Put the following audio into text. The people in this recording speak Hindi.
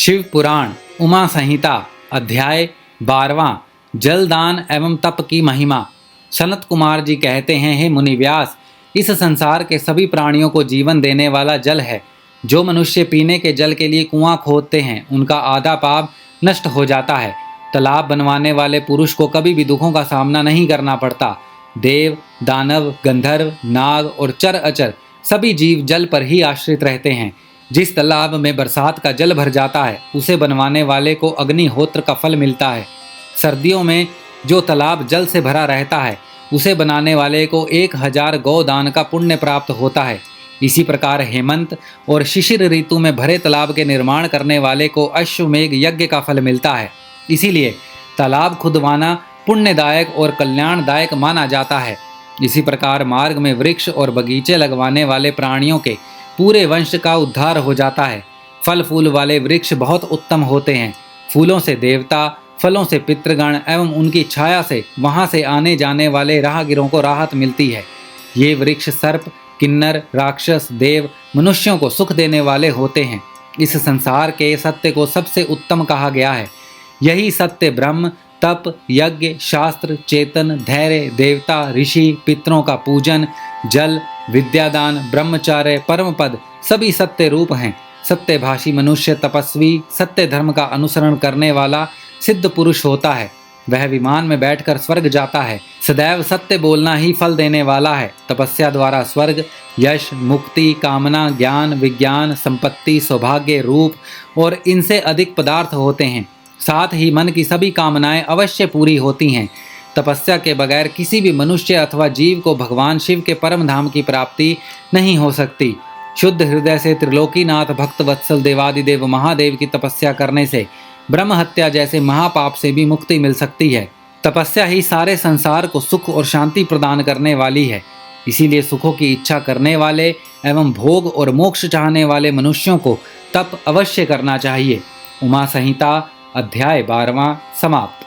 शिव पुराण उमा संहिता अध्याय 12वां जलदान एवं तप की महिमा। सनत कुमार जी कहते हैं, हे मुनि व्यास, इस संसार के सभी प्राणियों को जीवन देने वाला जल है। जो मनुष्य पीने के जल के लिए कुआं खोदते हैं उनका आधा पाप नष्ट हो जाता है। तालाब बनवाने वाले पुरुष को कभी भी दुखों का सामना नहीं करना पड़ता। देव, दानव, गंधर्व, नाग और चर अचर सभी जीव जल पर ही आश्रित रहते हैं। जिस तालाब में बरसात का जल भर जाता है उसे बनवाने वाले को अग्निहोत्र का फल मिलता है। सर्दियों में जो तालाब जल से भरा रहता है उसे बनाने वाले को 1000 गौदान का पुण्य प्राप्त होता है। इसी प्रकार हेमंत और शिशिर ऋतु में भरे तालाब के निर्माण करने वाले को अश्वमेघ यज्ञ का फल मिलता है। इसीलिए तालाब खुदवाना पुण्यदायक और कल्याणदायक माना जाता है। इसी प्रकार मार्ग में वृक्ष और बगीचे लगवाने वाले प्राणियों के पूरे वंश का उद्धार हो जाता है। फल फूल वाले वृक्ष बहुत उत्तम होते हैं। फूलों से देवता, फलों से पितृगण एवं उनकी छाया से वहां से आने जाने वाले राहगीरों को राहत मिलती है। ये वृक्ष सर्प, किन्नर, राक्षस, देव, मनुष्यों को सुख देने वाले होते हैं। इस संसार के सत्य को सबसे उत्तम कहा गया है। यही सत्य ब्रह्म, तप, यज्ञ, शास्त्र, चेतन, धैर्य, देवता, ऋषि, पितरों का पूजन, जल, विद्यादान, ब्रह्मचार्य, परम पद सभी सत्य रूप हैं। सत्यभाषी मनुष्य तपस्वी, सत्य धर्म का अनुसरण करने वाला सिद्ध पुरुष होता है। वह विमान में बैठकर स्वर्ग जाता है। सदैव सत्य बोलना ही फल देने वाला है। तपस्या द्वारा स्वर्ग, यश, मुक्ति, कामना, ज्ञान, विज्ञान, संपत्ति, सौभाग्य, रूप और इनसे अधिक पदार्थ होते हैं। साथ ही मन की सभी कामनाएं अवश्य पूरी होती हैं। तपस्या के बगैर किसी भी मनुष्य अथवा जीव को भगवान शिव के परम धाम की प्राप्ति नहीं हो सकती। शुद्ध हृदय से त्रिलोकीनाथ भक्त वत्सल देवादिदेव महादेव की तपस्या करने से ब्रह्म हत्या जैसे महापाप से भी मुक्ति मिल सकती है। तपस्या ही सारे संसार को सुख और शांति प्रदान करने वाली है। इसीलिए सुखों की इच्छा करने वाले एवं भोग और मोक्ष चाहने वाले मनुष्यों को तप अवश्य करना चाहिए। उमा संहिता अध्याय 12वां समाप्त।